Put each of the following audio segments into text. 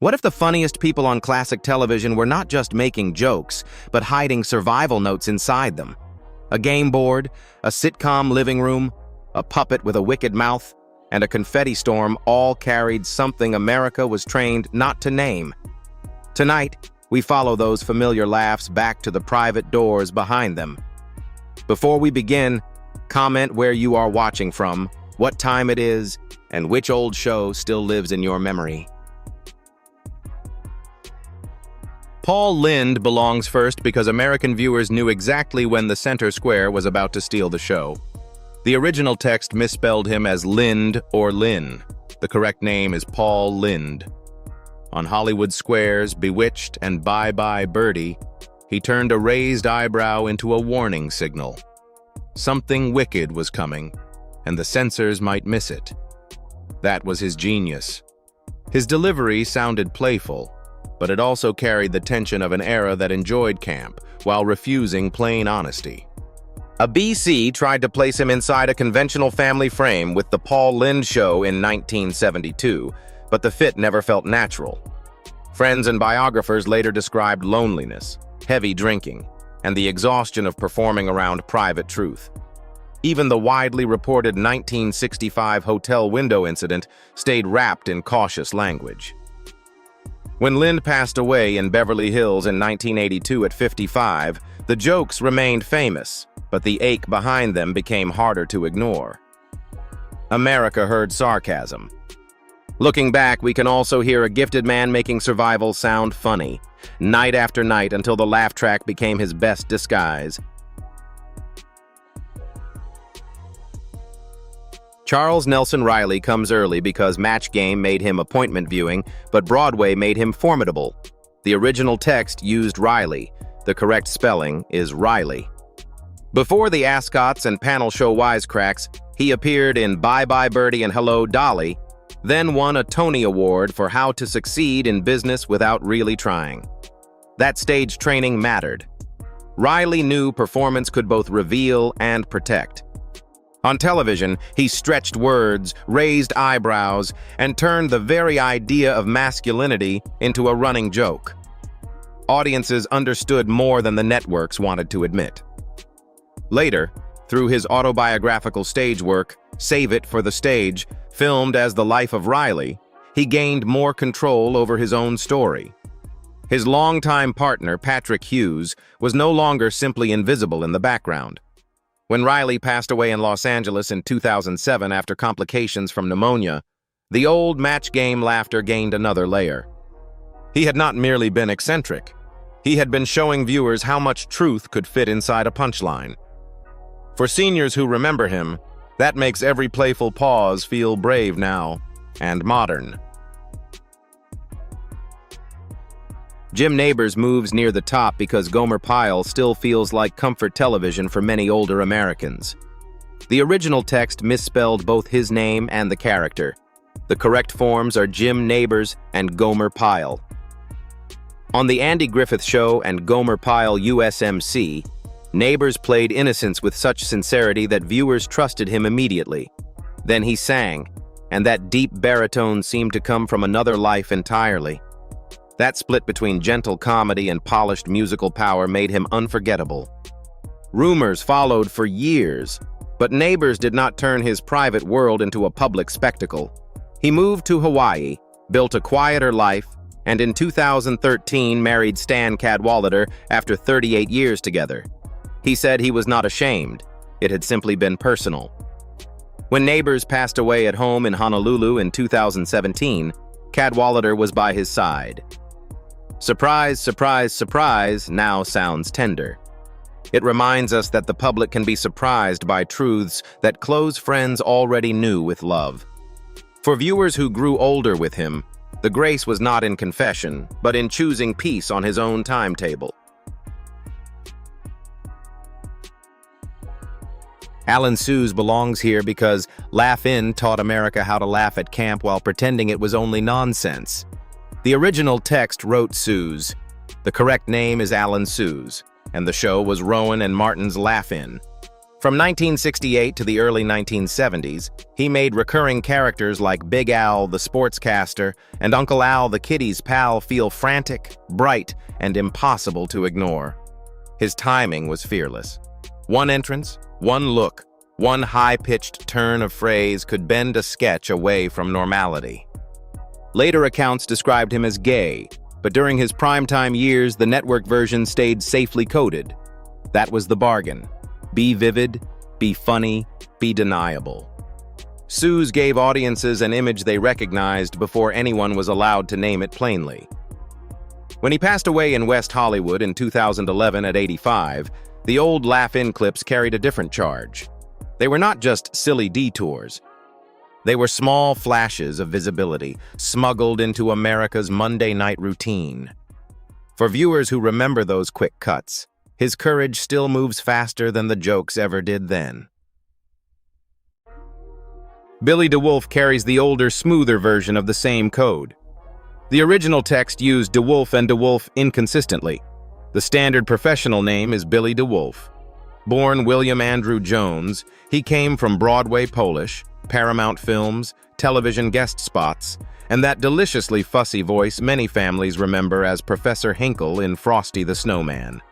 What if the funniest people on classic television were not just making jokes, but hiding survival notes inside them? A game board, a sitcom living room, a puppet with a wicked mouth, and a confetti storm all carried something America was trained not to name. Tonight, we follow those familiar laughs back to the private doors behind them. Before we begin, comment where you are watching from, what time it is, and which old show still lives in your memory. Paul Lynde belongs first because American viewers knew exactly when the center square was about to steal the show. The original text misspelled him as Lynde or Lynn. The correct name is Paul Lynde. On Hollywood Square's Bewitched and Bye Bye Birdie, he turned a raised eyebrow into a warning signal. Something wicked was coming, and the censors might miss it. That was his genius. His delivery sounded playful, but it also carried the tension of an era that enjoyed camp while refusing plain honesty. A BC tried to place him inside a conventional family frame with The Paul Lynde Show in 1972, but the fit never felt natural. Friends and biographers later described loneliness, heavy drinking, and the exhaustion of performing around private truth. Even the widely reported 1965 hotel window incident stayed wrapped in cautious language. When Lynde passed away in Beverly Hills in 1982 at 55, the jokes remained famous, but the ache behind them became harder to ignore. America heard sarcasm. Looking back, we can also hear a gifted man making survival sound funny, night after night until the laugh track became his best disguise. Charles Nelson Reilly comes early because Match Game made him appointment viewing, but Broadway made him formidable. The original text used Reilly. The correct spelling is Reilly. Before the Ascots and panel show wisecracks, he appeared in Bye Bye Birdie and Hello, Dolly, then won a Tony Award for how to succeed in business without really trying. That stage training mattered. Reilly knew performance could both reveal and protect. On television, he stretched words, raised eyebrows, and turned the very idea of masculinity into a running joke. Audiences understood more than the networks wanted to admit. Later, through his autobiographical stage work, Save It for the Stage, filmed as The Life of Reilly, he gained more control over his own story. His longtime partner, Patrick Hughes, was no longer simply invisible in the background. When Reilly passed away in Los Angeles in 2007 after complications from pneumonia, the old Match Game laughter gained another layer. He had not merely been eccentric. He had been showing viewers how much truth could fit inside a punchline. For seniors who remember him, that makes every playful pause feel brave now and modern. Jim Nabors moves near the top because Gomer Pyle still feels like comfort television for many older Americans. The original text misspelled both his name and the character. The correct forms are Jim Nabors and Gomer Pyle. On The Andy Griffith Show and Gomer Pyle USMC, Nabors played innocence with such sincerity that viewers trusted him immediately. Then he sang, and that deep baritone seemed to come from another life entirely. That split between gentle comedy and polished musical power made him unforgettable. Rumors followed for years, but Nabors did not turn his private world into a public spectacle. He moved to Hawaii, built a quieter life, and in 2013 married Stan Cadwallader after 38 years together. He said he was not ashamed. It had simply been personal. When Nabors passed away at home in Honolulu in 2017, Cadwallader was by his side. Surprise, surprise, surprise now sounds tender. It reminds us that the public can be surprised by truths that close friends already knew with love. For viewers who grew older with him, the grace was not in confession, but in choosing peace on his own timetable. Alan Suze belongs here because Laugh In taught America how to laugh at camp while pretending it was only nonsense. The original text wrote Suze. The correct name is Alan Suze, and the show was Rowan and Martin's Laugh In. From 1968 to the early 1970s, he made recurring characters like Big Al, the sportscaster, and Uncle Al, the kiddie's pal, feel frantic, bright, and impossible to ignore. His timing was fearless. One entrance, one look, one high-pitched turn of phrase could bend a sketch away from normality. Later accounts described him as gay, but during his primetime years, the network version stayed safely coded. That was the bargain. Be vivid, be funny, be deniable. Suze gave audiences an image they recognized before anyone was allowed to name it plainly. When he passed away in West Hollywood in 2011 at 85, the old laugh-in clips carried a different charge. They were not just silly detours. They were small flashes of visibility, smuggled into America's Monday night routine. For viewers who remember those quick cuts, his courage still moves faster than the jokes ever did then. Billy DeWolfe carries the older, smoother version of the same code. The original text used DeWolfe and DeWolfe inconsistently. The standard professional name is Billy DeWolfe. Born William Andrew Jones, he came from Broadway Polish, Paramount Films, television guest spots, and that deliciously fussy voice many families remember as Professor Hinkle in Frosty the Snowman.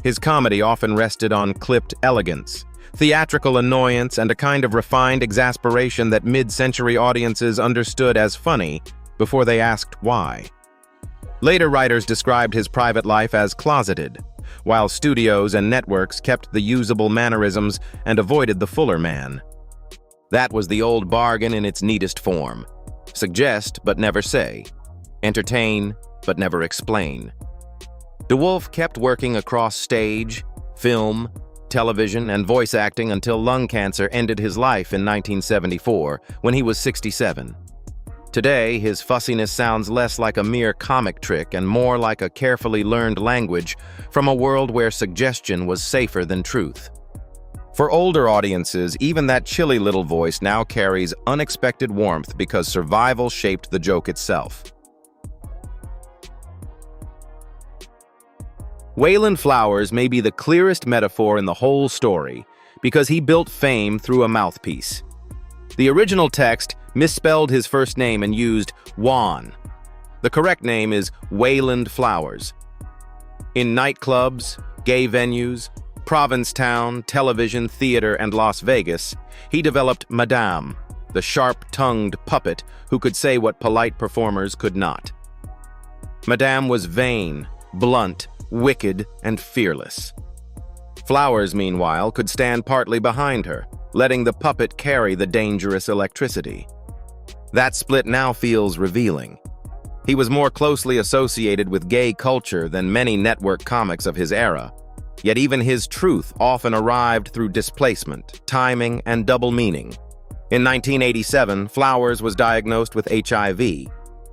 His comedy often rested on clipped elegance, theatrical annoyance, and a kind of refined exasperation that mid-century audiences understood as funny before they asked why. Later writers described his private life as closeted, while studios and networks kept the usable mannerisms and avoided the fuller man. That was the old bargain in its neatest form. Suggest but never say. Entertain but never explain. DeWolfe kept working across stage, film, television, and voice acting until lung cancer ended his life in 1974, when he was 67. Today, his fussiness sounds less like a mere comic trick and more like a carefully learned language from a world where suggestion was safer than truth. For older audiences, even that chilly little voice now carries unexpected warmth because survival shaped the joke itself. Wayland Flowers may be the clearest metaphor in the whole story because he built fame through a mouthpiece. The original text misspelled his first name and used Juan. The correct name is Wayland Flowers. In nightclubs, gay venues, Provincetown, television, theater, and Las Vegas, he developed Madame, the sharp-tongued puppet who could say what polite performers could not. Madame was vain, blunt, wicked, and fearless. Flowers, meanwhile, could stand partly behind her, letting the puppet carry the dangerous electricity. That split now feels revealing. He was more closely associated with gay culture than many network comics of his era, yet even his truth often arrived through displacement, timing, and double meaning. In 1987, Flowers was diagnosed with HIV.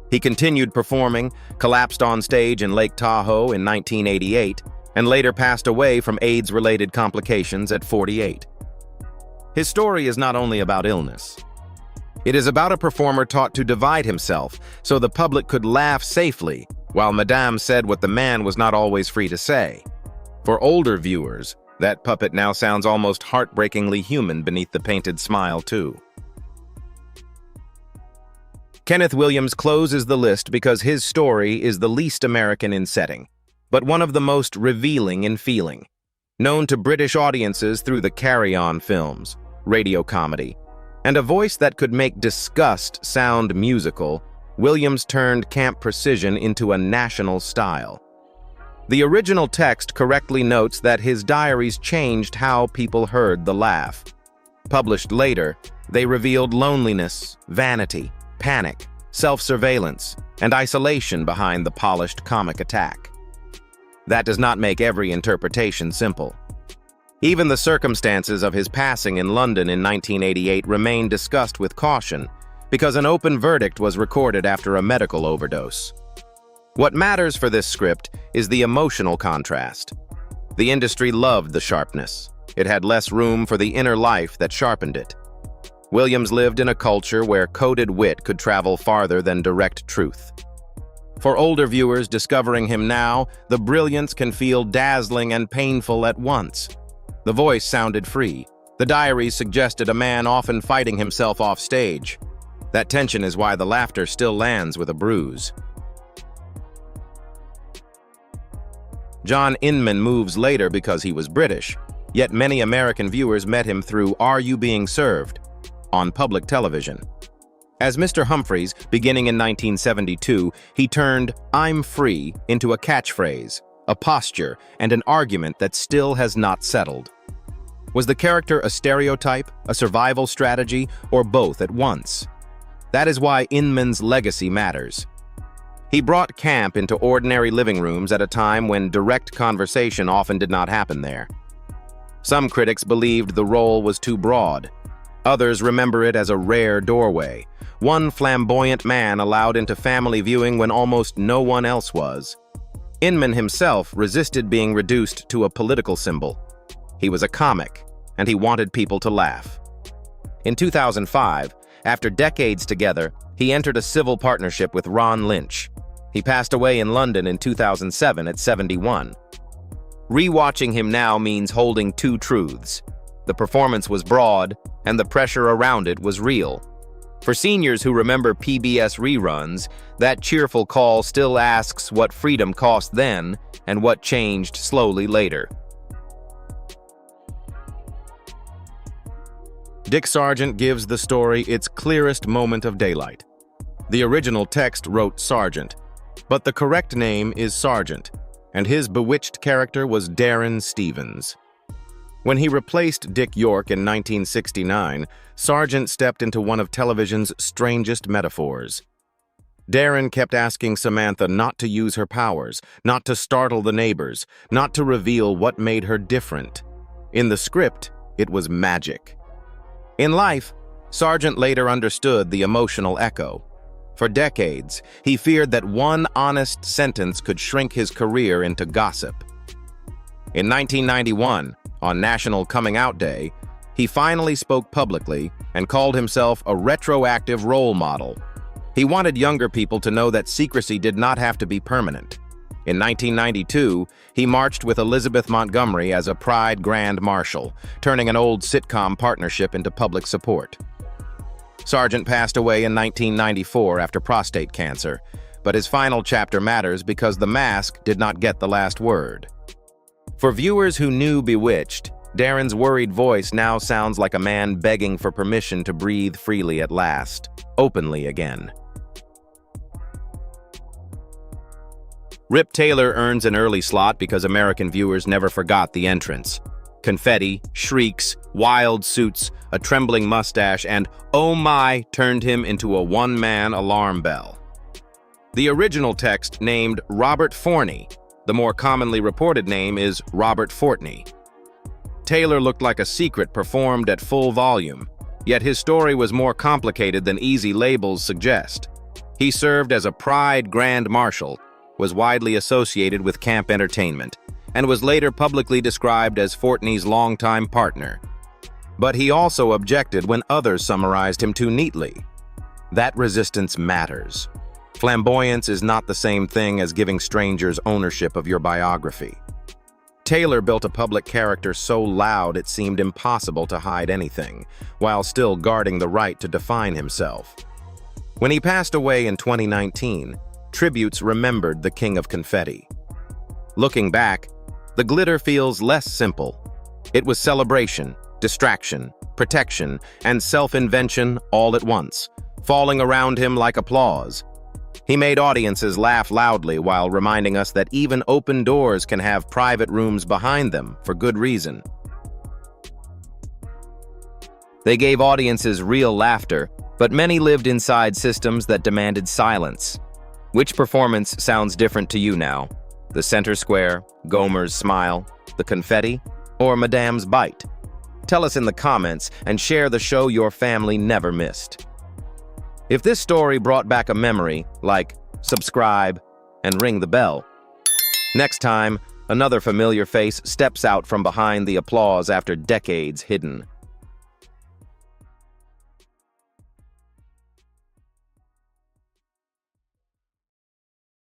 He continued performing, collapsed on stage in Lake Tahoe in 1988, and later passed away from AIDS-related complications at 48. His story is not only about illness. It is about a performer taught to divide himself so the public could laugh safely, while Madame said what the man was not always free to say. For older viewers, that puppet now sounds almost heartbreakingly human beneath the painted smile, too. Kenneth Williams closes the list because his story is the least American in setting, but one of the most revealing in feeling. Known to British audiences through the Carry On films, radio comedy, and a voice that could make disgust sound musical, Williams turned camp precision into a national style. The original text correctly notes that his diaries changed how people heard the laugh. Published later, they revealed loneliness, vanity, panic, self-surveillance, and isolation behind the polished comic attack. That does not make every interpretation simple. Even the circumstances of his passing in London in 1988 remain discussed with caution because an open verdict was recorded after a medical overdose. What matters for this script is the emotional contrast. The industry loved the sharpness. It had less room for the inner life that sharpened it. Williams lived in a culture where coded wit could travel farther than direct truth. For older viewers discovering him now, the brilliance can feel dazzling and painful at once. The voice sounded free. The diaries suggested a man often fighting himself off stage. That tension is why the laughter still lands with a bruise. John Inman moves later because he was British, yet many American viewers met him through Are You Being Served? On public television. As Mr. Humphreys, beginning in 1972, he turned I'm free into a catchphrase, a posture, and an argument that still has not settled. Was the character a stereotype, a survival strategy, or both at once? That is why Inman's legacy matters. He brought camp into ordinary living rooms at a time when direct conversation often did not happen there. Some critics believed the role was too broad. Others remember it as a rare doorway, one flamboyant man allowed into family viewing when almost no one else was. Inman himself resisted being reduced to a political symbol. He was a comic, and he wanted people to laugh. In 2005, after decades together, he entered a civil partnership with Ron Lynch. He passed away in London in 2007 at 71. Rewatching him now means holding two truths. The performance was broad, and the pressure around it was real. For seniors who remember PBS reruns, that cheerful call still asks what freedom cost then and what changed slowly later. Dick Sargent gives the story its clearest moment of daylight. The original text wrote Sargent, but the correct name is Sargent, and his bewitched character was Darren Stevens. When he replaced Dick York in 1969, Sargent stepped into one of television's strangest metaphors. Darren kept asking Samantha not to use her powers, not to startle the neighbors, not to reveal what made her different. In the script, it was magic. In life, Sargent later understood the emotional echo. For decades, he feared that one honest sentence could shrink his career into gossip. In 1991, on National Coming Out Day, he finally spoke publicly and called himself a retroactive role model. He wanted younger people to know that secrecy did not have to be permanent. In 1992, he marched with Elizabeth Montgomery as a Pride Grand Marshal, turning an old sitcom partnership into public support. Sargent passed away in 1994 after prostate cancer, but his final chapter matters because the mask did not get the last word. For viewers who knew Bewitched, Darren's worried voice now sounds like a man begging for permission to breathe freely at last, openly again. Rip Taylor earns an early slot because American viewers never forgot the entrance. Confetti, shrieks, wild suits, a trembling mustache, and "oh my" turned him into a one-man alarm bell. The original text named Robert Forney. The more commonly reported name is Robert Fortney. Taylor looked like a secret performed at full volume, yet his story was more complicated than easy labels suggest. He served as a Pride Grand Marshal, was widely associated with camp entertainment, and was later publicly described as Fortney's longtime partner. But he also objected when others summarized him too neatly. That resistance matters. Flamboyance is not the same thing as giving strangers ownership of your biography. Taylor built a public character so loud it seemed impossible to hide anything, while still guarding the right to define himself. When he passed away in 2019, tributes remembered the King of Confetti. Looking back, the glitter feels less simple. It was celebration, distraction, protection, and self-invention all at once, falling around him like applause. He made audiences laugh loudly while reminding us that even open doors can have private rooms behind them for good reason. They gave audiences real laughter, but many lived inside systems that demanded silence. Which performance sounds different to you now? The center square, Gomer's smile, the confetti, or Madame's bite? Tell us in the comments and share the show your family never missed. If this story brought back a memory, like, subscribe, and ring the bell. Next time, another familiar face steps out from behind the applause after decades hidden.